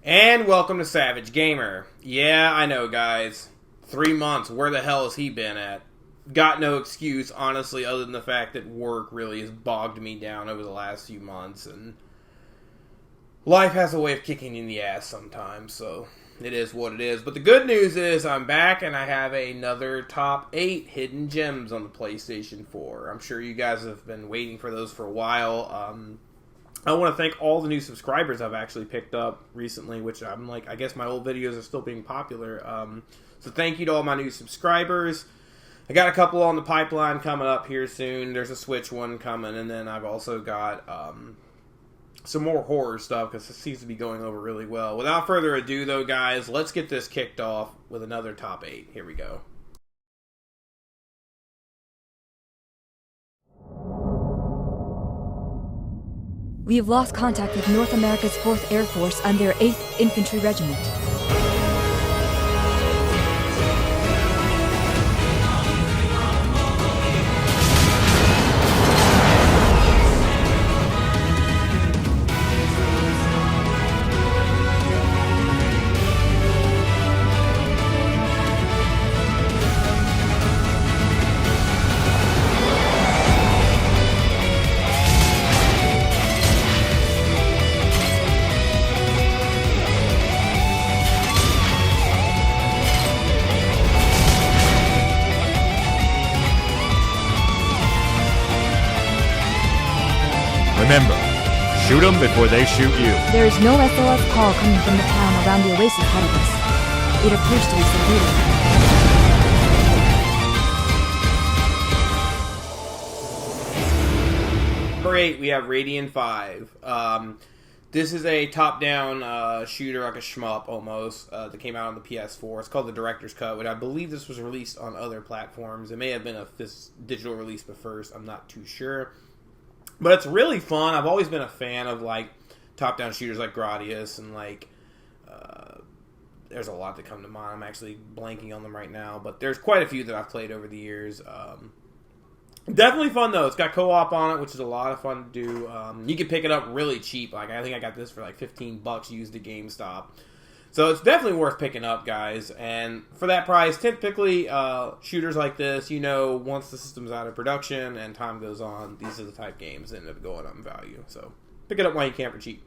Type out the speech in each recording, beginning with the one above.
And welcome to Savage Gamer. Yeah, I know, guys. 3 months, where the hell has he been at? Got no excuse, honestly, other than the fact that work really has bogged me down over the last few months, and life has a way of kicking you in the ass sometimes, so it is what it is. But the good news is I'm back, and I have another top 8 hidden gems on the PlayStation 4. I'm sure you guys have been waiting for those for a while. I want to thank all the new subscribers I've actually picked up recently, which I'm like, I guess my old videos are still being popular. So thank you to all my new subscribers. I got a couple on the pipeline coming up here soon. There's a Switch one coming, and then I've also got some more horror stuff because it seems to be going over really well. Without further ado, though, guys, let's get this kicked off with another top 8. Here we go. We have lost contact with North America's 4th Air Force and their 8th Infantry Regiment. Remember, shoot them before they shoot you. There is no SOS call coming from the town around the oasis ahead of us. It appears to be secluded. Number 8, we have Radian 5. This is a top-down shooter, like a shmup almost, that came out on the PS4. It's called the Director's Cut, and I believe this was released on other platforms. It may have been a digital release but first. I'm not too sure. But it's really fun. I've always been a fan of, like, top-down shooters like Gradius, and, like, there's a lot that come to mind. I'm actually blanking on them right now, but there's quite a few that I've played over the years. Definitely fun, though. It's got co-op on it, which is a lot of fun to do. You can pick it up really cheap. Like, I think I got this for, like, $15 used at GameStop. So it's definitely worth picking up, guys. And for that price, typically shooters like this, you know, once the system's out of production and time goes on, these are the type games that end up going up in value. So pick it up while you can for cheap.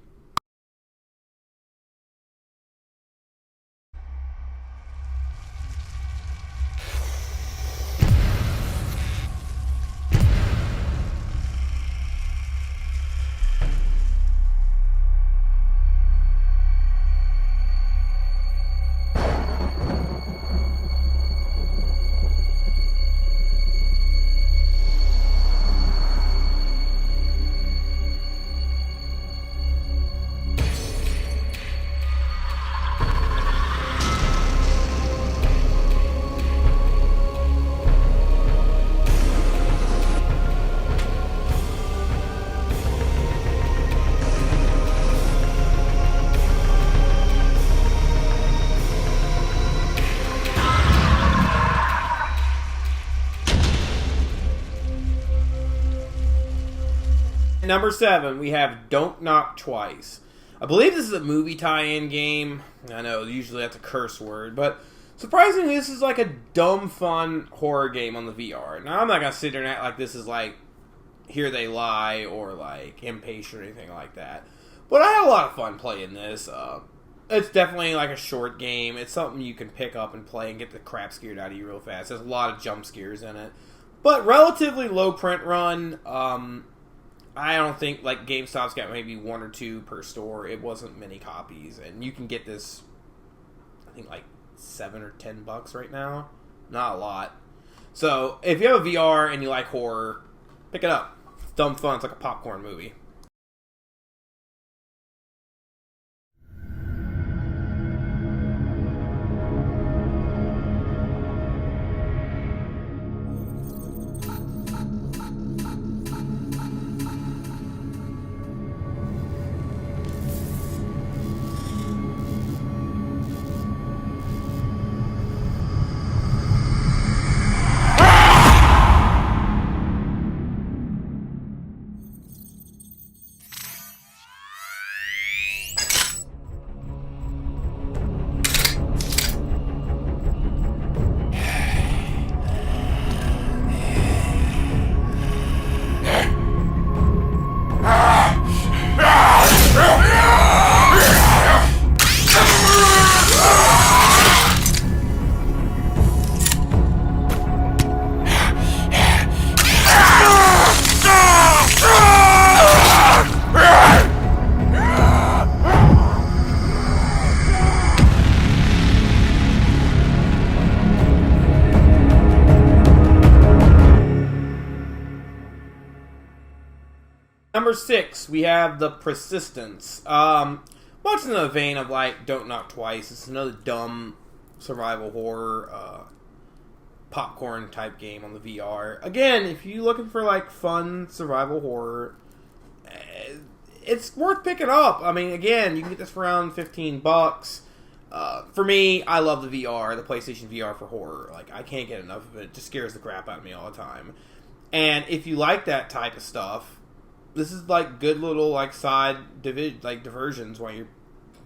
Number 7, we have Don't Knock Twice. I believe this is a movie tie-in game. I know, usually that's a curse word, but surprisingly, this is like a dumb, fun horror game on the VR. Now, I'm not going to sit there and act like this is like Here They Lie or like Impatient or anything like that. But I had a lot of fun playing this. It's definitely like a short game. It's something you can pick up and play and get the crap scared out of you real fast. There's a lot of jump scares in it. But relatively low print run. I don't think, like, GameStop's got maybe 1 or 2 per store. It wasn't many copies. And you can get this, I think, like, $7 or $10 right now. Not a lot. So, if you have a VR and you like horror, pick it up. It's dumb fun. It's like a popcorn movie. Number 6, we have The Persistence. Much in the vein of, like, Don't Knock Twice. It's another dumb survival horror, popcorn type game on the VR. Again, if you're looking for, like, fun survival horror, it's worth picking up. I mean, again, you can get this for around $15. For me, I love the VR, the PlayStation VR for horror. Like, I can't get enough of it. It just scares the crap out of me all the time. And if you like that type of stuff, this is like good little like side diversions while you're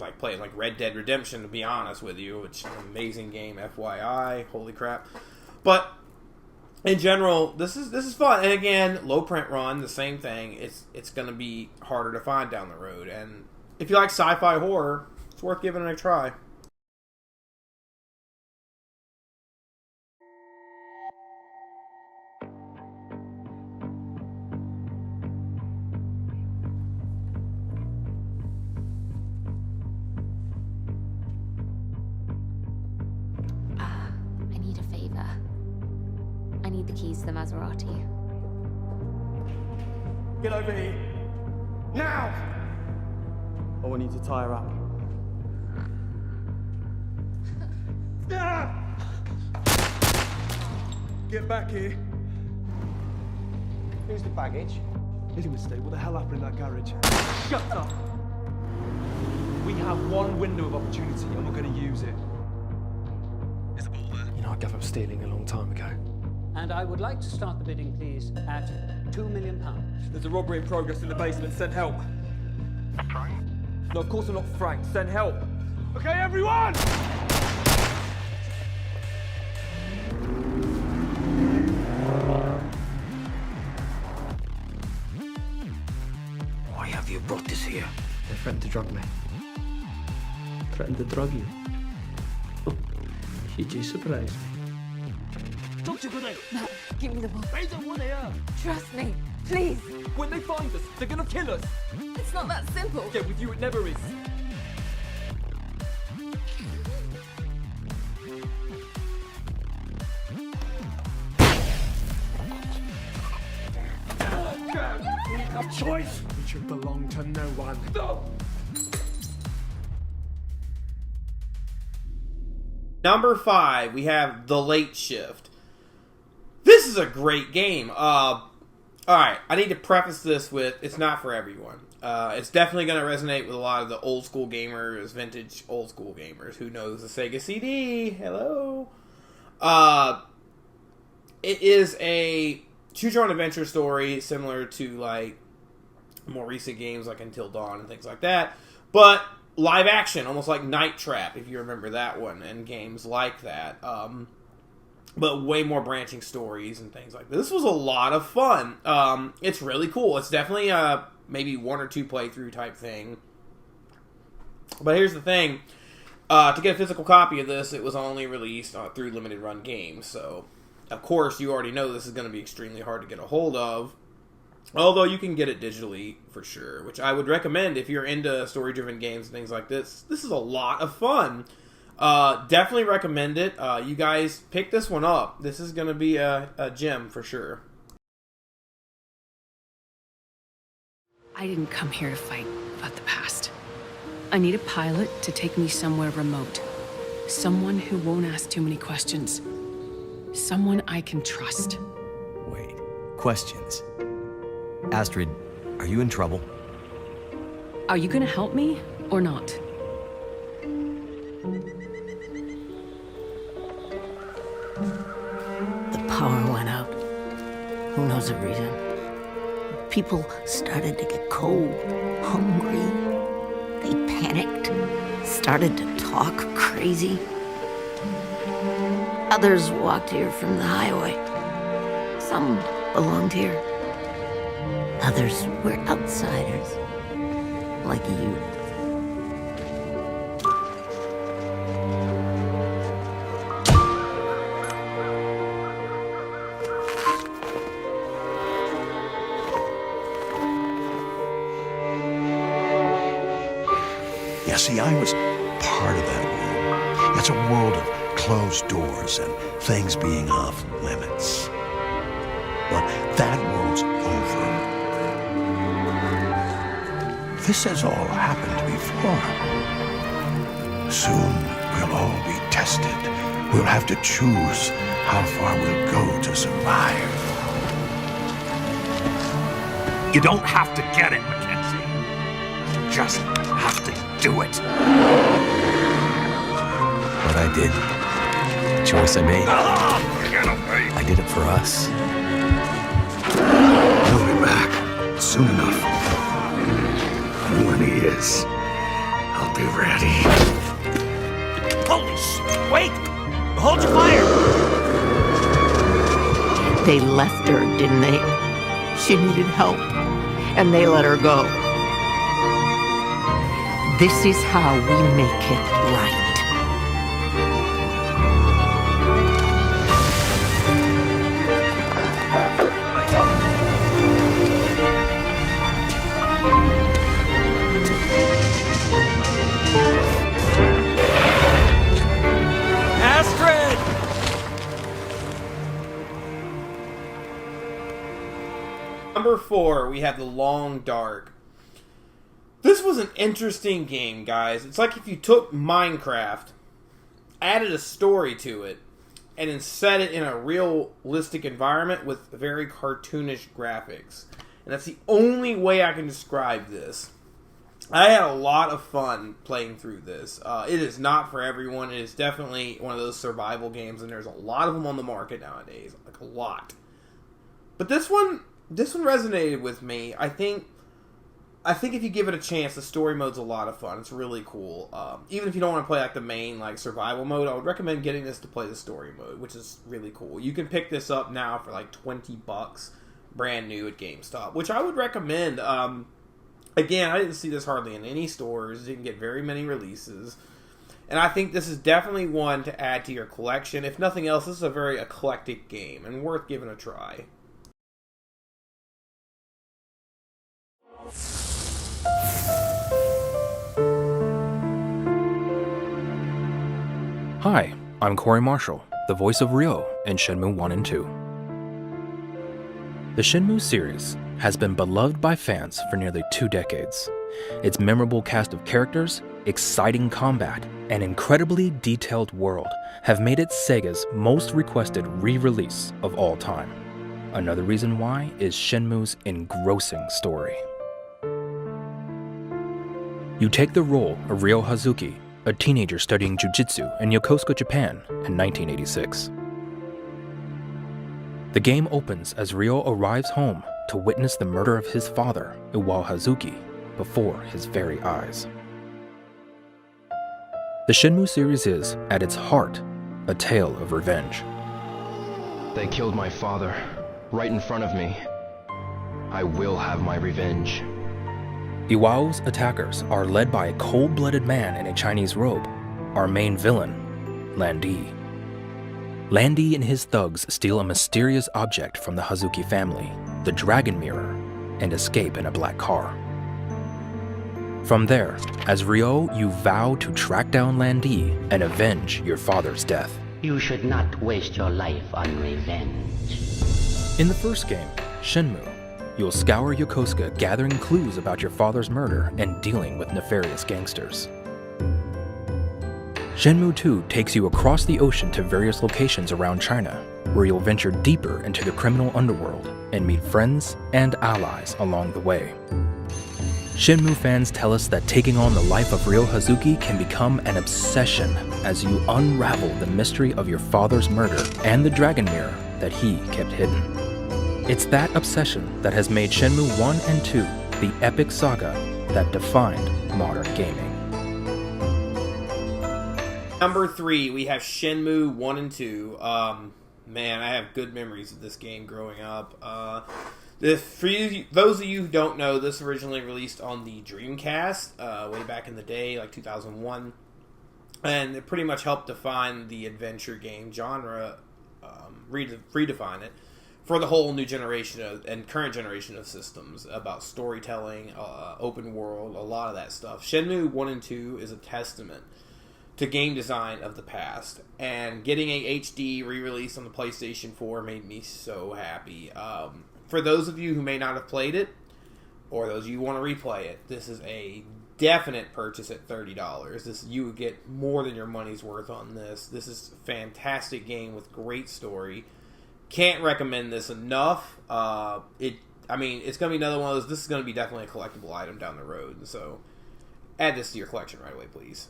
like playing like Red Dead Redemption, to be honest with you, which is an amazing game, FYI. Holy crap. But in general, this is fun. And again, low print run, the same thing. It's going to be harder to find down the road. And if you like sci-fi horror, it's worth giving it a try. I need the keys to the Maserati. Get over here. Now! I want you to tie her up. Get back here. Who's the baggage? Here's a mistake. What the hell happened in that garage? Shut up! We have one window of opportunity and we're going to use it. Is the ball there? You know, I gave up stealing a long time ago. And I would like to start the bidding, please, at £2 million. There's a robbery in progress in the basement. Send help. Frank? No, of course I'm not Frank. Send help. Okay, everyone! Why have you brought this here? They threatened to drug me. Threatened to drug you. You do surprise me. Matt, give me the ball. Trust me, please. When they find us, they're going to kill us. It's not that simple. Yeah, with you it never is. A choice which should belong to no one. No! Number 5, we have The Late Shift. This is a great game. Alright, I need to preface this with, it's not for everyone. It's definitely going to resonate with a lot of the old school gamers, vintage old school gamers. Who knows the Sega CD? Hello? It is a choose-your-own adventure story, similar to, like, more recent games like Until Dawn and things like that. But live action, almost like Night Trap, if you remember that one, and games like that. But way more branching stories and things like that. This was a lot of fun. It's really cool. It's definitely a maybe 1 or 2 playthrough type thing. But here's the thing. To get a physical copy of this, it was only released through limited run games. So, of course, you already know this is going to be extremely hard to get a hold of. Although you can get it digitally for sure, which I would recommend if you're into story-driven games and things like this. This is a lot of fun. Definitely recommend it. You guys pick this one up. This is going to be a gem for sure. I didn't come here to fight about the past. I need a pilot to take me somewhere remote. Someone who won't ask too many questions. Someone I can trust. Wait, questions? Astrid, are you in trouble? Are you gonna help me or not? The power went out. Who knows the reason? People started to get cold, hungry. They panicked, started to talk crazy. Others walked here from the highway. Some belonged here. Others were outsiders, like you. Yeah, see, I was part of that world. It's a world of closed doors and things being off limits. But that world's over. This has all happened before. Soon we'll all be tested. We'll have to choose how far we'll go to survive. You don't have to get it, Mackenzie. You just have to do it. What I did, the choice I made, Get away. I did it for us. He'll be back soon enough. And when he is, I'll be ready. Holy shit! Wait! Hold your fire! They left her, didn't they? She needed help, and they let her go. This is how we make it right. Number 4, we have The Long Dark. This was an interesting game, guys. It's like if you took Minecraft, added a story to it, and then set it in a realistic environment with very cartoonish graphics. And that's the only way I can describe this. I had a lot of fun playing through this. It is not for everyone. It is definitely one of those survival games, and there's a lot of them on the market nowadays. Like, a lot. But this one resonated with me. I think if you give it a chance, the story mode's a lot of fun. It's really cool. Even if you don't want to play like the main like survival mode, I would recommend getting this to play the story mode, which is really cool. You can pick this up now for like $20, brand new at GameStop, which I would recommend. Again, I didn't see this hardly in any stores. Didn't get very many releases. And I think this is definitely one to add to your collection. If nothing else, this is a very eclectic game and worth giving a try. Hi, I'm Corey Marshall, the voice of Ryo in Shenmue 1 and 2. The Shenmue series has been beloved by fans for nearly 2 decades. Its memorable cast of characters, exciting combat, and incredibly detailed world have made it Sega's most requested re-release of all time. Another reason why is Shenmue's engrossing story. You take the role of Ryo Hazuki, a teenager studying jiu-jitsu in Yokosuka, Japan in 1986. The game opens as Ryo arrives home to witness the murder of his father, Iwao Hazuki, before his very eyes. The Shenmue series is, at its heart, a tale of revenge. They killed my father, right in front of me. I will have my revenge. Iwao's attackers are led by a cold-blooded man in a Chinese robe, our main villain, Lan Di. Lan Di and his thugs steal a mysterious object from the Hazuki family, the Dragon Mirror, and escape in a black car. From there, as Ryo, you vow to track down Lan Di and avenge your father's death. You should not waste your life on revenge. In the first game, Shenmue, you'll scour Yokosuka gathering clues about your father's murder and dealing with nefarious gangsters. Shenmue 2 takes you across the ocean to various locations around China, where you'll venture deeper into the criminal underworld and meet friends and allies along the way. Shenmue fans tell us that taking on the life of Ryo Hazuki can become an obsession as you unravel the mystery of your father's murder and the Dragon Mirror that he kept hidden. It's that obsession that has made Shenmue 1 and 2 the epic saga that defined modern gaming. Number 3, we have Shenmue 1 and 2. Man, I have good memories of this game growing up. For those of you who don't know, this originally released on the Dreamcast way back in the day, like 2001. And it pretty much helped define the adventure game genre, redefine it, for the whole new generation and current generation of systems about storytelling, open world, a lot of that stuff. Shenmue 1 and 2 is a testament to game design of the past, and getting a HD re-release on the PlayStation 4 made me so happy. For those of you who may not have played it, or those of you who want to replay it, this is a definite purchase at $30. You would get more than your money's worth on this. This is a fantastic game with great story. Can't recommend this enough. It's going to be another one of those. This is going to be definitely a collectible item down the road. So add this to your collection right away, please.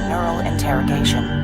Neural interrogation.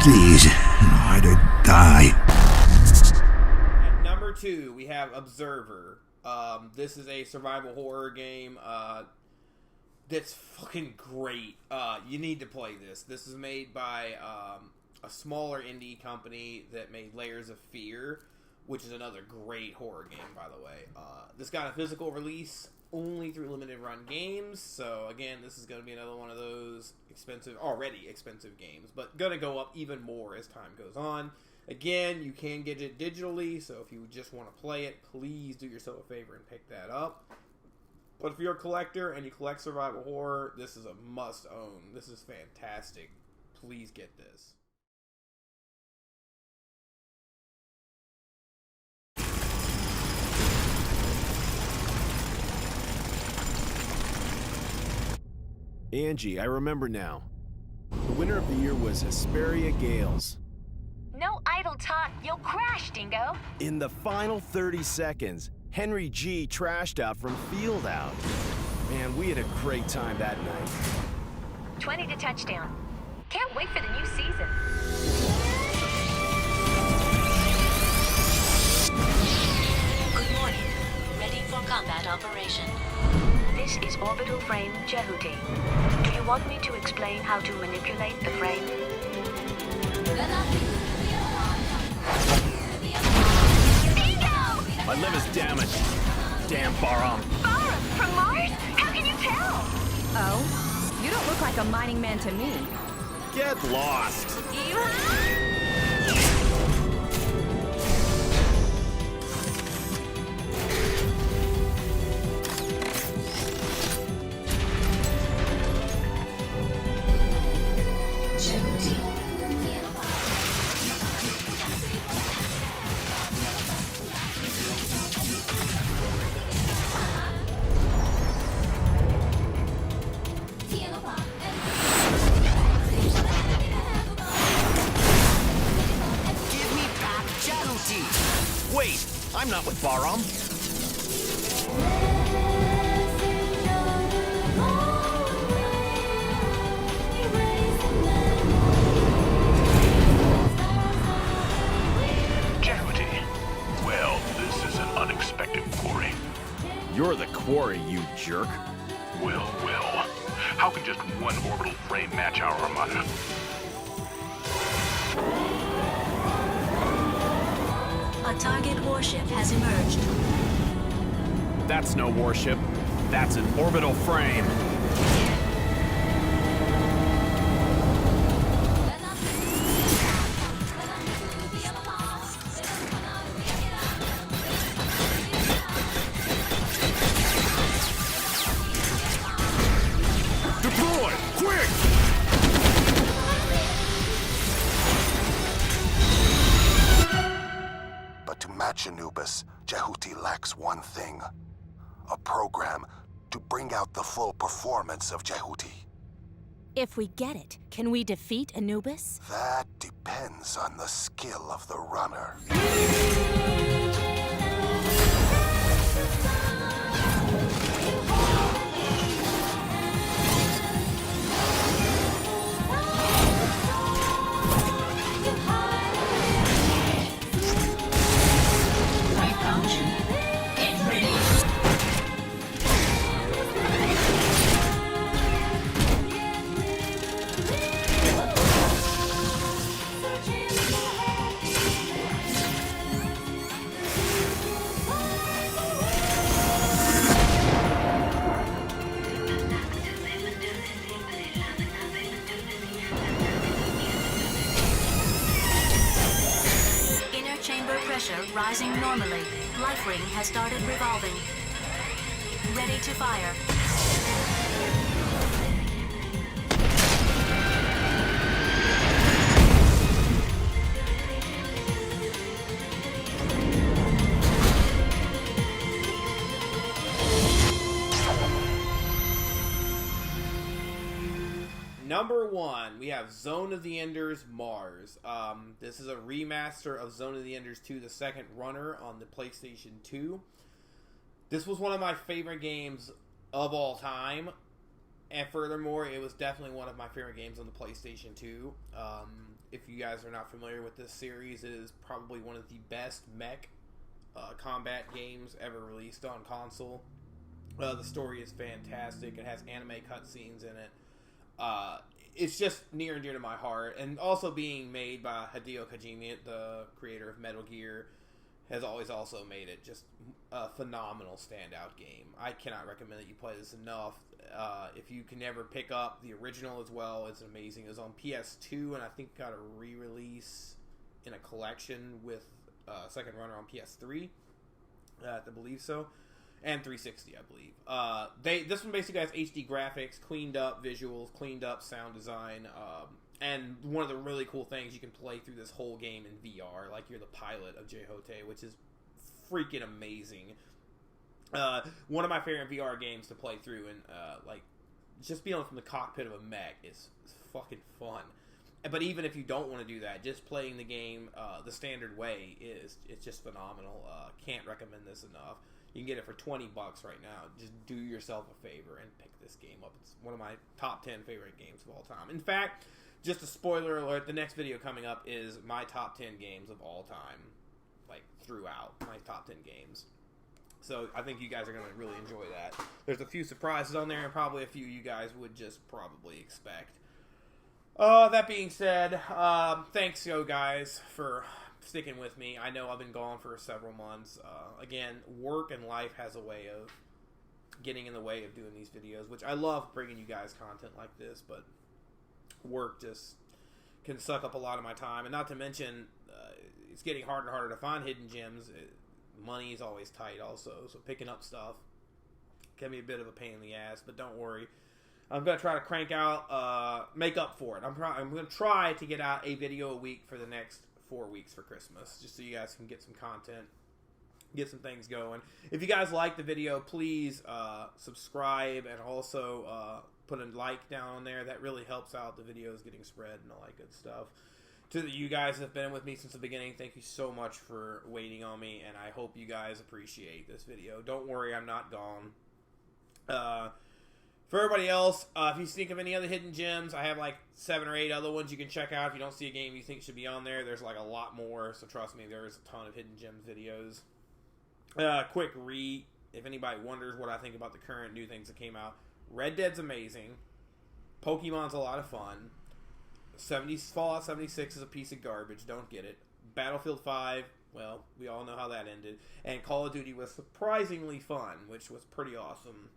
These, I'd die. At number 2, we have Observer. This is a survival horror game that's fucking great. You need to play this. This is made by a smaller indie company that made Layers of Fear, which is another great horror game, by the way. This got a physical release only through limited run games, so again, this is going to be another one of those already expensive games, but going to go up even more as time goes on. Again, you can get it digitally, so if you just want to play it, please do yourself a favor and pick that up. But if you're a collector and you collect survival horror, this is a must own. This is fantastic. Please get this. Angie, I remember now. The winner of the year was Hesperia Gales. No idle talk, you'll crash, Dingo. In the final 30 seconds, Henry G trashed out from field out. Man, we had a great time that night. 20 to touchdown. Can't wait for the new season. Good morning. Ready for combat operation. This is Orbital Frame Jehuti. Do you want me to explain how to manipulate the frame? My liver's damaged. Damn Baram. Baram? From Mars? How can you tell? Oh? You don't look like a mining man to me. Get lost. Wait, I'm not with Baram. Jehuti. Well, this is an unexpected quarry. You're the quarry, you jerk. Well. How can just one orbital frame match our armada? A target warship has emerged. That's no warship. That's an orbital frame. Anubis, Jehuti lacks one thing. A program to bring out the full performance of Jehuti. If we get it, can we defeat Anubis? That depends on the skill of the runner. Pressure rising normally. Life ring has started revolving. Ready to fire. Number 1, we have Zone of the Enders Mars. This is a remaster of Zone of the Enders 2, the second runner on the PlayStation 2. This was one of my favorite games of all time. And furthermore, it was definitely one of my favorite games on the PlayStation 2. If you guys are not familiar with this series, it is probably one of the best mech combat games ever released on console. The story is fantastic. It has anime cutscenes in it. It's just near and dear to my heart, and also being made by Hideo Kojima, the creator of Metal Gear, has always also made it just a phenomenal standout game. I cannot recommend that you play this enough. If you can ever pick up the original as well, it's amazing. It was on PS2, and I think got a re-release in a collection with Second Runner on PS3. I believe so. And 360, I believe. This one basically has HD graphics, cleaned up visuals, cleaned up sound design, and one of the really cool things, you can play through this whole game in VR, like you're the pilot of Jehote, which is freaking amazing. One of my favorite VR games to play through, and just being from the cockpit of a mech is fucking fun. But even if you don't want to do that, just playing the game the standard way it's just phenomenal. Can't recommend this enough. You can get it for $20 right now. Just do yourself a favor and pick this game up. It's one of my top 10 favorite games of all time. In fact, just a spoiler alert, the next video coming up is my top 10 games of all time. Like, throughout my top 10 games. So, I think you guys are going to really enjoy that. There's a few surprises on there, and probably a few you guys would just probably expect. That being said, thanks, guys, for sticking with me. I know I've been gone for several months. Again, work and life has a way of getting in the way of doing these videos, which I love bringing you guys content like this, but work just can suck up a lot of my time. And not to mention, it's getting harder and harder to find hidden gems. Money is always tight also, so picking up stuff can be a bit of a pain in the ass, but don't worry. I'm going to try to crank out, make up for it. I'm going to try to get out a video a week for the next 4 weeks for Christmas, just so you guys can get some content, get some things going. If you guys like the video, please subscribe, and also put a like down on there. That really helps out the videos getting spread and all that good stuff. To you guys that have been with me since the beginning, thank you so much for waiting on me, and I hope you guys appreciate this video. Don't worry, I'm not gone. For everybody else, if you think of any other hidden gems, I have like 7 or 8 other ones you can check out. If you don't see a game you think should be on there, there's like a lot more. So trust me, there's a ton of hidden gems videos. Quick read, if anybody wonders what I think about the current new things that came out. Red Dead's amazing. Pokemon's a lot of fun. Fallout 76 is a piece of garbage. Don't get it. Battlefield 5, well, we all know how that ended. And Call of Duty was surprisingly fun, which was pretty awesome.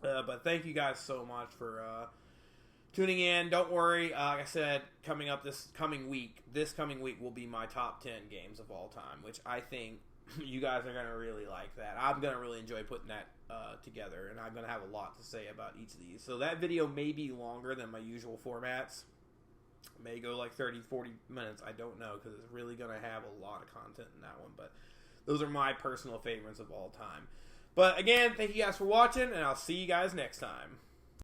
But thank you guys so much for tuning in. Don't worry, like I said, this coming week will be my top 10 games of all time, which I think you guys are going to really like that. I'm going to really enjoy putting that together, and I'm going to have a lot to say about each of these. So that video may be longer than my usual formats. May go like 30, 40 minutes. I don't know, because it's really going to have a lot of content in that one. But Those are my personal favorites of all time. But again, thank you guys for watching, and I'll see you guys next time.